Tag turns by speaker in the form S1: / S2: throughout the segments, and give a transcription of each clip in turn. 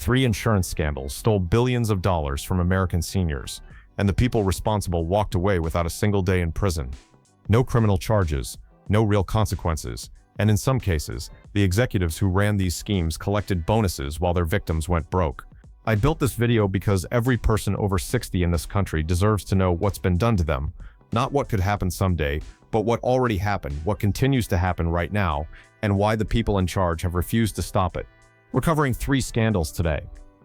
S1: 3 insurance scandals stole billions of dollars from American seniors, and the people responsible walked away without a single day in prison. No criminal charges, no real consequences, and in some cases, the executives who ran these schemes collected bonuses while their victims went broke. I built this video because every person over 60 in this country deserves to know what's been done to them, not what could happen someday, but what already happened, what continues to happen right now, and why the people in charge have refused to stop it. We're covering 3 scandals today.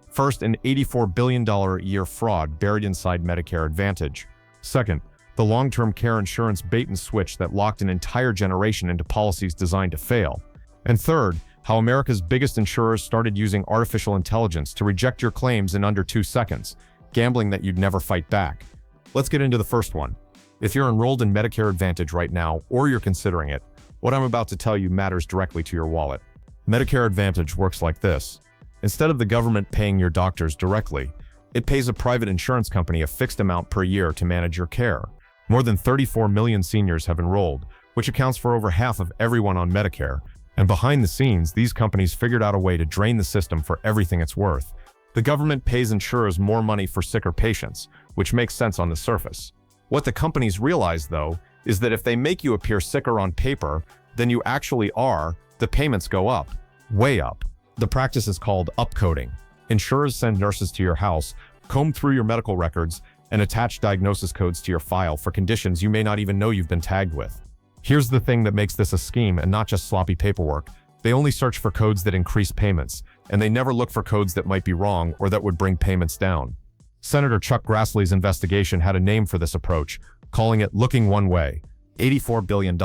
S1: First, an $84 billion a year fraud buried inside Medicare Advantage. Second, the long-term care insurance bait and switch that locked an entire generation into policies designed to fail. And third, how America's biggest insurers started using artificial intelligence to reject your claims in under 2 seconds, gambling that you'd never fight back. Let's get into the first one. If you're enrolled in Medicare Advantage right now, or you're considering it, what I'm about to tell you matters directly to your wallet. Medicare Advantage works like this. Instead of the government paying your doctors directly, it pays a private insurance company a fixed amount per year to manage your care. More than 34 million seniors have enrolled, which accounts for over half of everyone on Medicare. And behind the scenes, these companies figured out a way to drain the system for everything it's worth. The government pays insurers more money for sicker patients, which makes sense on the surface. What the companies realize, though, is that if they make you appear sicker on paper than you actually are, the payments go up, way up. The practice is called upcoding. Insurers send nurses to your house, comb through your medical records, and attach diagnosis codes to your file for conditions you may not even know you've been tagged with. Here's the thing that makes this a scheme and not just sloppy paperwork. They only search for codes that increase payments, and they never look for codes that might be wrong or that would bring payments down. Senator Chuck Grassley's investigation had a name for this approach, calling it looking one way. $84 billion.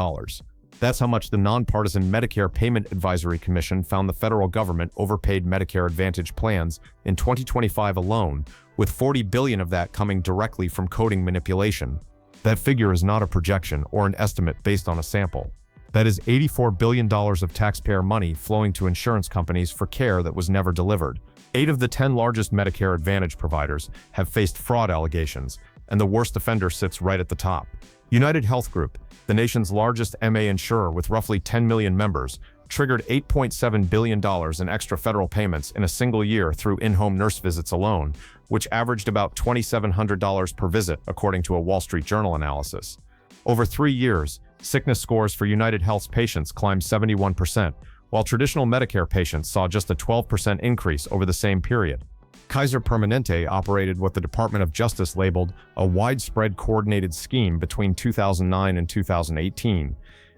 S1: That's how much the nonpartisan Medicare Payment Advisory Commission found the federal government overpaid Medicare Advantage plans in 2025 alone, with $40 billion of that coming directly from coding manipulation. That figure is not a projection or an estimate based on a sample. That is $84 billion of taxpayer money flowing to insurance companies for care that was never delivered. 8 of the 10 largest Medicare Advantage providers have faced fraud allegations, and the worst offender sits right at the top. United Health Group, the nation's largest MA insurer with roughly 10 million members, triggered $8.7 billion in extra federal payments in a single year through in-home nurse visits alone, which averaged about $2,700 per visit, according to a Wall Street Journal analysis. Over 3 years, sickness scores for United Health's patients climbed 71%, while traditional Medicare patients saw just a 12% increase over the same period. Kaiser Permanente operated what the Department of Justice labeled a widespread coordinated scheme between 2009 and 2018,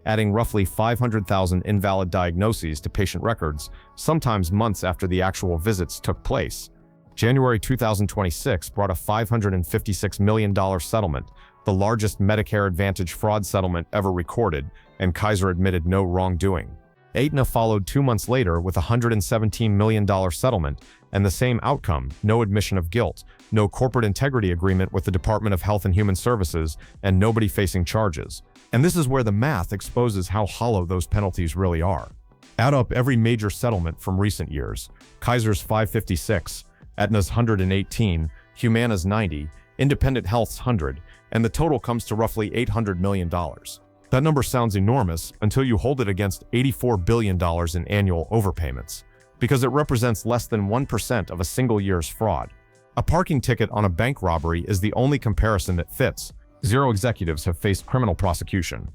S1: adding roughly 500,000 invalid diagnoses to patient records, sometimes months after the actual visits took place. January 2026 brought a $556 million settlement, the largest Medicare Advantage fraud settlement ever recorded, and Kaiser admitted no wrongdoing. Aetna followed 2 months later with a $117 million settlement, and the same outcome: no admission of guilt, no corporate integrity agreement with the Department of Health and Human Services, and nobody facing charges. And this is where the math exposes how hollow those penalties really are. Add up every major settlement from recent years: Kaiser's $556, Aetna's $118, Humana's $90, Independent Health's $100, and the total comes to roughly $800 million. That number sounds enormous until you hold it against $84 billion in annual overpayments, because it represents less than 1% of a single year's fraud. A parking ticket on a bank robbery is the only comparison that fits. 0 executives have faced criminal prosecution.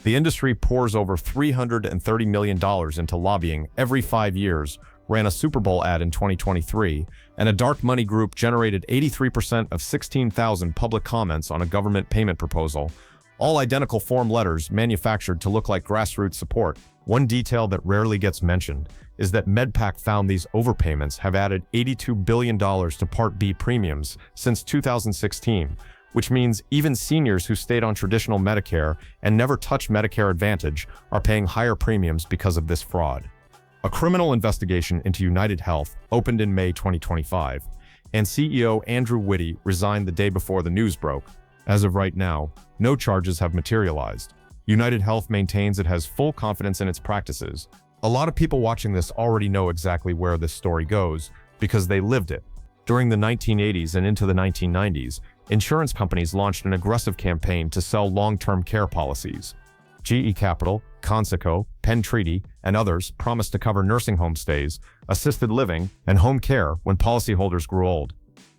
S1: The industry pours over $330 million into lobbying every 5 years, ran a Super Bowl ad in 2023, and a dark money group generated 83% of 16,000 public comments on a government payment proposal, all identical form letters manufactured to look like grassroots support. One detail that rarely gets mentioned is that MedPAC found these overpayments have added $82 billion to Part B premiums since 2016, which means even seniors who stayed on traditional Medicare and never touched Medicare Advantage are paying higher premiums because of this fraud. A criminal investigation into United Health opened in May 2025, and CEO Andrew Whitty resigned the day before the news broke. As of right now, no charges have materialized. United Health maintains it has full confidence in its practices. A lot of people watching this already know exactly where this story goes because they lived it. During the 1980s and into the 1990s, insurance companies launched an aggressive campaign to sell long-term care policies. GE Capital, Conseco, Penn Treaty, and others promised to cover nursing home stays, assisted living, and home care when policyholders grew old.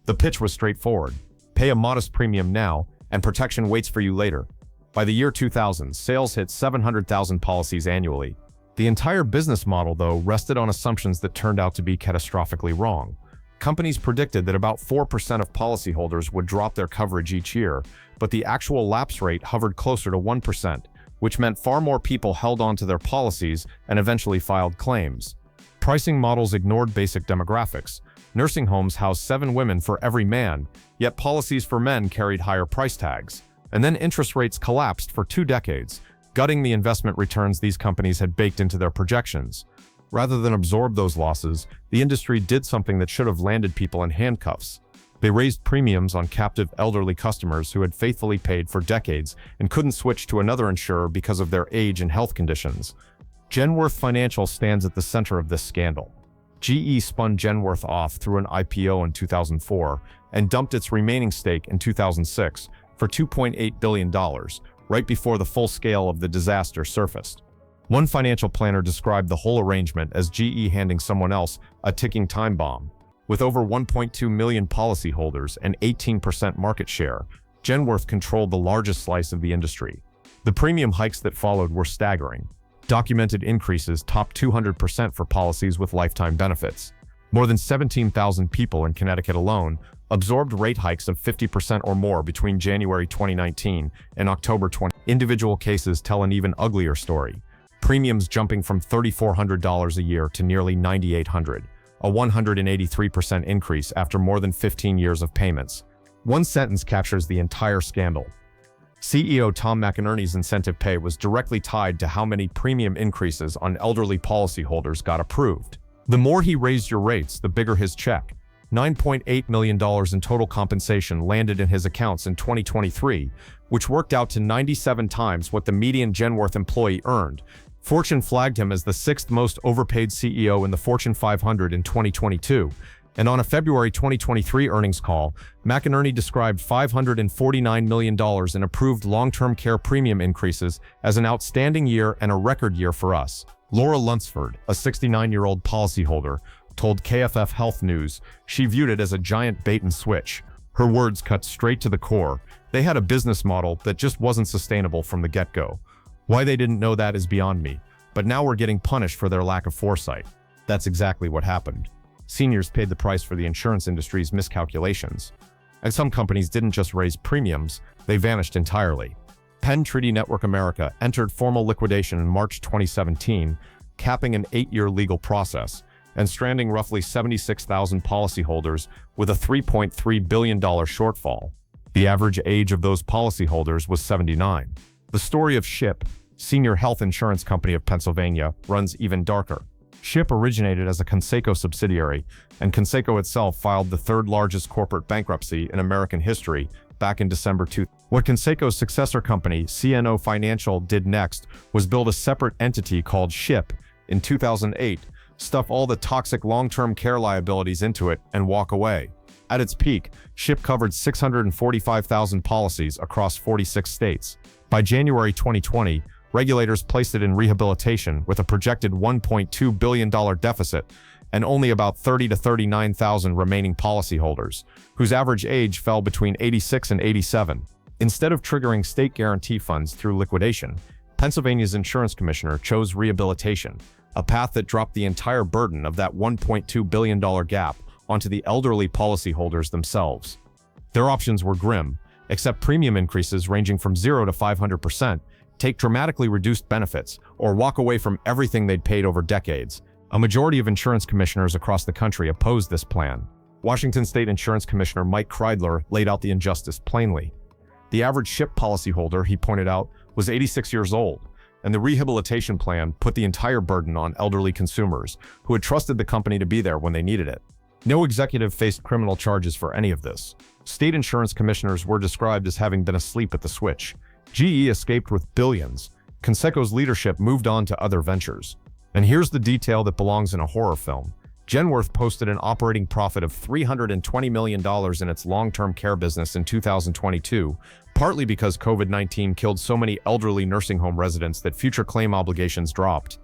S1: The pitch was straightforward. Pay a modest premium now, and protection waits for you later. By the year 2000, sales hit 700,000 policies annually. The entire business model, though, rested on assumptions that turned out to be catastrophically wrong. Companies predicted that about 4% of policyholders would drop their coverage each year, but the actual lapse rate hovered closer to 1%, which meant far more people held on to their policies and eventually filed claims. Pricing models ignored basic demographics. Nursing homes housed 7 women for every man, yet policies for men carried higher price tags. And then interest rates collapsed for 2 decades, gutting the investment returns these companies had baked into their projections. Rather than absorb those losses, the industry did something that should have landed people in handcuffs. They raised premiums on captive elderly customers who had faithfully paid for decades and couldn't switch to another insurer because of their age and health conditions. Genworth Financial stands at the center of this scandal. GE spun Genworth off through an IPO in 2004 and dumped its remaining stake in 2006 for $2.8 billion, right before the full scale of the disaster surfaced. One financial planner described the whole arrangement as GE handing someone else a ticking time bomb. With over 1.2 million policyholders and 18% market share, Genworth controlled the largest slice of the industry. The premium hikes that followed were staggering. Documented increases topped 200% for policies with lifetime benefits. More than 17,000 people in Connecticut alone absorbed rate hikes of 50% or more between January 2019 and October 20. Individual cases tell an even uglier story. Premiums jumping from $3,400 a year to nearly $9,800, a 183% increase after more than 15 years of payments. One sentence captures the entire scandal. CEO Tom McInerney's incentive pay was directly tied to how many premium increases on elderly policyholders got approved. The more he raised your rates, the bigger his check. $9.8 million in total compensation landed in his accounts in 2023, which worked out to 97 times what the median Genworth employee earned. Fortune flagged him as the 6th most overpaid CEO in the Fortune 500 in 2022, and on a February 2023 earnings call, McInerney described $549 million in approved long-term care premium increases as an outstanding year and a record year for us. Laura Lunsford, a 69-year-old policyholder, told KFF Health News she viewed it as a giant bait and switch. Her words cut straight to the core. They had a business model that just wasn't sustainable from the get-go. Why they didn't know that is beyond me, but now we're getting punished for their lack of foresight. That's exactly what happened. Seniors paid the price for the insurance industry's miscalculations. And some companies didn't just raise premiums, they vanished entirely. Penn Treaty Network America entered formal liquidation in March 2017, capping an 8-year legal process and stranding roughly 76,000 policyholders with a $3.3 billion shortfall. The average age of those policyholders was 79. The story of SHIP, Senior Health Insurance Company of Pennsylvania, runs even darker. SHIP originated as a Conseco subsidiary, and Conseco itself filed the 3rd largest corporate bankruptcy in American history back in December 2000. What Conseco's successor company, CNO Financial, did next was build a separate entity called SHIP in 2008, stuff all the toxic long-term care liabilities into it, and walk away. At its peak, SHIP covered 645,000 policies across 46 states. By January 2020, regulators placed it in rehabilitation with a projected $1.2 billion deficit and only about 30 to 39,000 remaining policyholders, whose average age fell between 86 and 87. Instead of triggering state guarantee funds through liquidation, Pennsylvania's insurance commissioner chose rehabilitation, a path that dropped the entire burden of that $1.2 billion gap onto the elderly policyholders themselves. Their options were grim, except premium increases ranging from 0 to 500%, take dramatically reduced benefits, or walk away from everything they'd paid over decades. A majority of insurance commissioners across the country opposed this plan. Washington State Insurance Commissioner Mike Kreidler laid out the injustice plainly. The average SHIP policyholder, he pointed out, was 86 years old, and the rehabilitation plan put the entire burden on elderly consumers who had trusted the company to be there when they needed it. No executive faced criminal charges for any of this. State insurance commissioners were described as having been asleep at the switch. GE escaped with billions. Conseco's leadership moved on to other ventures. And here's the detail that belongs in a horror film. Genworth posted an operating profit of $320 million in its long-term care business in 2022, partly because COVID-19 killed so many elderly nursing home residents that future claim obligations dropped.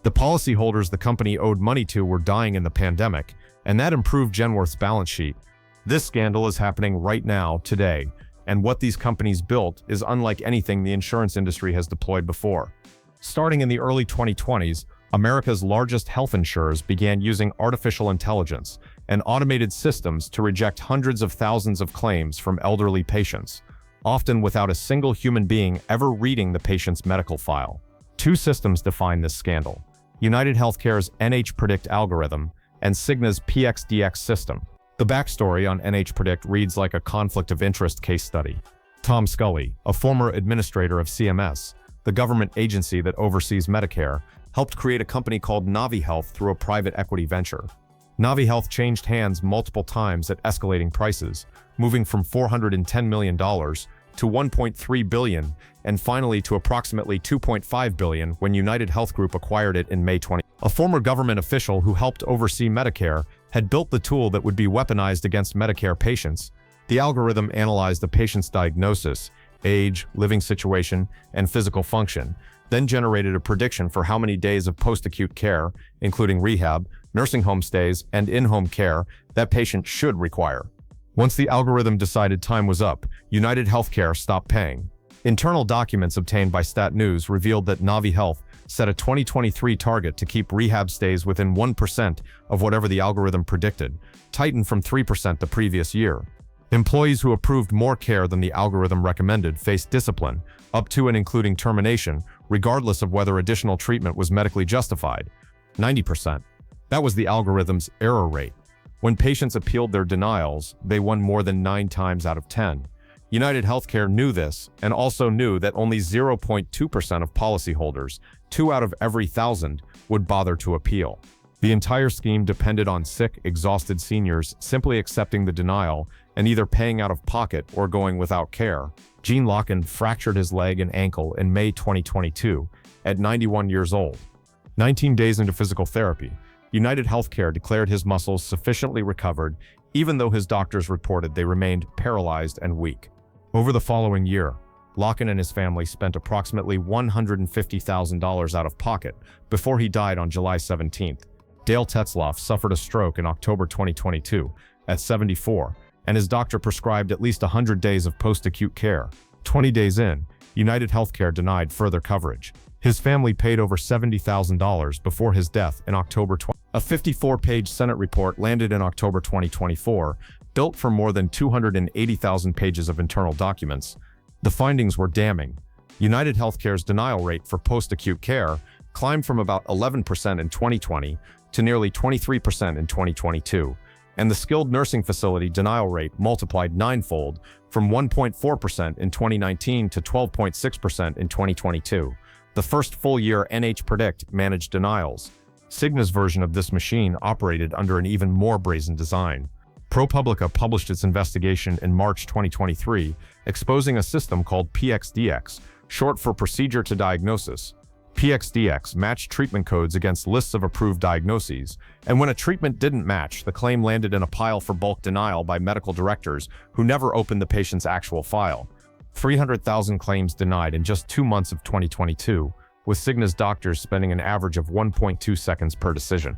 S1: The policyholders the company owed money to were dying in the pandemic, and that improved Genworth's balance sheet. This scandal is happening right now, today, and what these companies built is unlike anything the insurance industry has deployed before. Starting in the early 2020s, America's largest health insurers began using artificial intelligence and automated systems to reject hundreds of thousands of claims from elderly patients, often without a single human being ever reading the patient's medical file. Two systems define this scandal: UnitedHealthcare's NH-Predict algorithm and Cigna's PXDX system. The backstory on NH-Predict reads like a conflict of interest case study. Tom Scully, a former administrator of CMS, the government agency that oversees Medicare, helped create a company called Navi Health through a private equity venture. Navi Health changed hands multiple times at escalating prices, moving from $410 million to $1.3 billion, and finally to approximately $2.5 billion when United Health Group acquired it in May 20. A former government official who helped oversee Medicare had built the tool that would be weaponized against Medicare patients. The algorithm analyzed the patient's diagnosis, age, living situation, and physical function, then generated a prediction for how many days of post-acute care, including rehab, nursing home stays, and in-home care, that patient should require. Once the algorithm decided time was up, United Healthcare stopped paying. Internal documents obtained by Stat News revealed that Navi Health set a 2023 target to keep rehab stays within 1% of whatever the algorithm predicted, tightened from 3% the previous year. Employees who approved more care than the algorithm recommended faced discipline, up to and including termination, regardless of whether additional treatment was medically justified. 90%. That was the algorithm's error rate. When patients appealed their denials, they won more than 9 times out of 10. United Healthcare knew this, and also knew that only 0.2% of policyholders, 2 out of every 1,000, would bother to appeal. The entire scheme depended on sick, exhausted seniors simply accepting the denial and either paying out of pocket or going without care. Gene Locken fractured his leg and ankle in May 2022 at 91 years old. 19 days into physical therapy, United Healthcare declared his muscles sufficiently recovered, even though his doctors reported they remained paralyzed and weak. Over the following year, Locken and his family spent approximately $150,000 out of pocket before he died on July 17th. Dale Tetzloff suffered a stroke in October 2022 at 74, and his doctor prescribed at least 100 days of post-acute care. 20 days in, United Healthcare denied further coverage. His family paid over $70,000 before his death in October 20. A 54-page Senate report landed in October 2024, built from more than 280,000 pages of internal documents. The findings were damning. United Healthcare's denial rate for post-acute care climbed from about 11% in 2020 to nearly 23% in 2022, and the skilled nursing facility denial rate multiplied 9-fold from 1.4% in 2019 to 12.6% in 2022. The first full-year NH-Predict managed denials. Cigna's version of this machine operated under an even more brazen design. ProPublica published its investigation in March 2023, exposing a system called PXDX, short for Procedure to Diagnosis. PXDX matched treatment codes against lists of approved diagnoses, and when a treatment didn't match, the claim landed in a pile for bulk denial by medical directors who never opened the patient's actual file. 300,000 claims denied in just 2 months of 2022, with Cigna's doctors spending an average of 1.2 seconds per decision.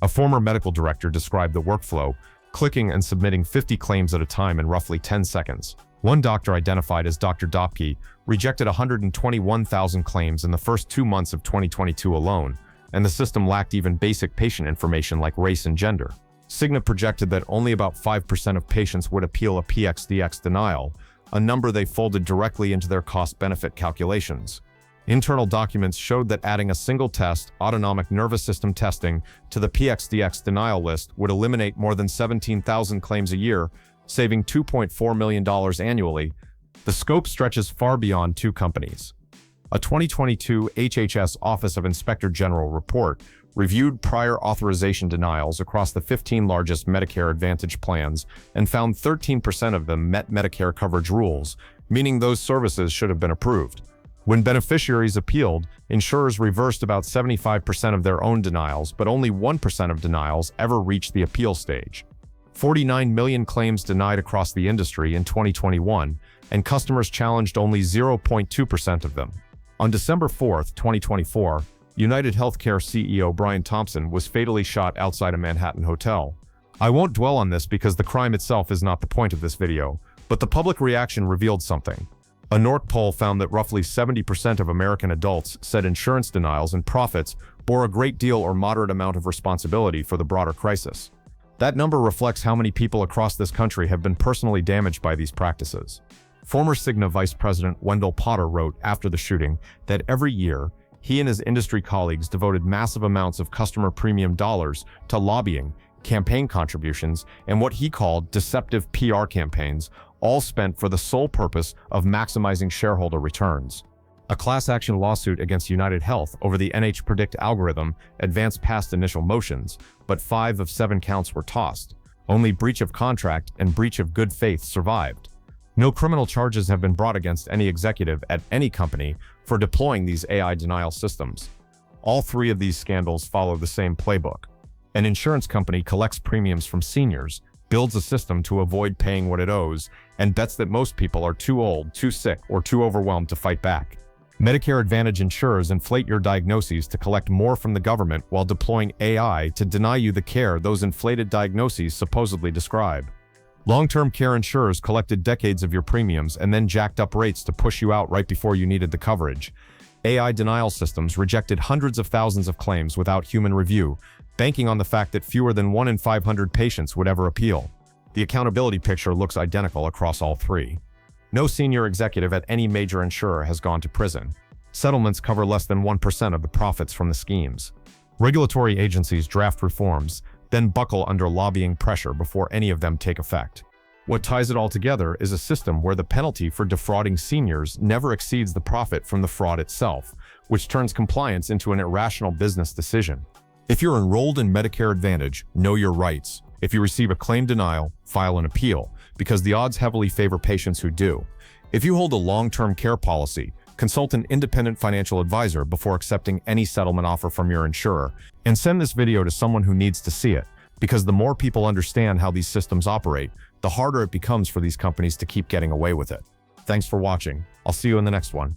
S1: A former medical director described the workflow, clicking and submitting 50 claims at a time in roughly 10 seconds. One doctor, identified as Dr. Dopke, rejected 121,000 claims in the first 2 months of 2022 alone, and the system lacked even basic patient information like race and gender. Cigna projected that only about 5% of patients would appeal a PXDX denial, a number they folded directly into their cost-benefit calculations. Internal documents showed that adding a single test, autonomic nervous system testing, to the PXDX denial list would eliminate more than 17,000 claims a year, saving $2.4 million annually. The scope stretches far beyond 2 companies. A 2022 HHS Office of Inspector General report reviewed prior authorization denials across the 15 largest Medicare Advantage plans and found 13% of them met Medicare coverage rules, meaning those services should have been approved. When beneficiaries appealed, insurers reversed about 75% of their own denials, but only 1% of denials ever reached the appeal stage. 49 million claims denied across the industry in 2021, and customers challenged only 0.2% of them. On December 4, 2024, United Healthcare CEO Brian Thompson was fatally shot outside a Manhattan hotel. I won't dwell on this because the crime itself is not the point of this video, but the public reaction revealed something. A NORC poll found that roughly 70% of American adults said insurance denials and profits bore a great deal or moderate amount of responsibility for the broader crisis. That number reflects how many people across this country have been personally damaged by these practices. Former Cigna Vice President Wendell Potter wrote after the shooting that every year, he and his industry colleagues devoted massive amounts of customer premium dollars to lobbying, campaign contributions, and what he called deceptive PR campaigns, all spent for the sole purpose of maximizing shareholder returns. A class action lawsuit against United Health over the NH Predict algorithm advanced past initial motions, but 5 of 7 counts were tossed. Only breach of contract and breach of good faith survived. No criminal charges have been brought against any executive at any company for deploying these AI denial systems. All 3 of these scandals follow the same playbook. An insurance company collects premiums from seniors, builds a system to avoid paying what it owes, and bets that most people are too old, too sick, or too overwhelmed to fight back. Medicare Advantage insurers inflate your diagnoses to collect more from the government while deploying AI to deny you the care those inflated diagnoses supposedly describe. Long-term care insurers collected decades of your premiums and then jacked up rates to push you out right before you needed the coverage. AI denial systems rejected hundreds of thousands of claims without human review, banking on the fact that fewer than 1 in 500 patients would ever appeal. The accountability picture looks identical across all 3. No senior executive at any major insurer has gone to prison. Settlements cover less than 1% of the profits from the schemes. Regulatory agencies draft reforms, then buckle under lobbying pressure before any of them take effect. What ties it all together is a system where the penalty for defrauding seniors never exceeds the profit from the fraud itself, which turns compliance into an irrational business decision. If you're enrolled in Medicare Advantage, know your rights. If you receive a claim denial, file an appeal, because the odds heavily favor patients who do. If you hold a long-term care policy, consult an independent financial advisor before accepting any settlement offer from your insurer, and send this video to someone who needs to see it, because the more people understand how these systems operate, the harder it becomes for these companies to keep getting away with it. Thanks for watching. I'll see you in the next one.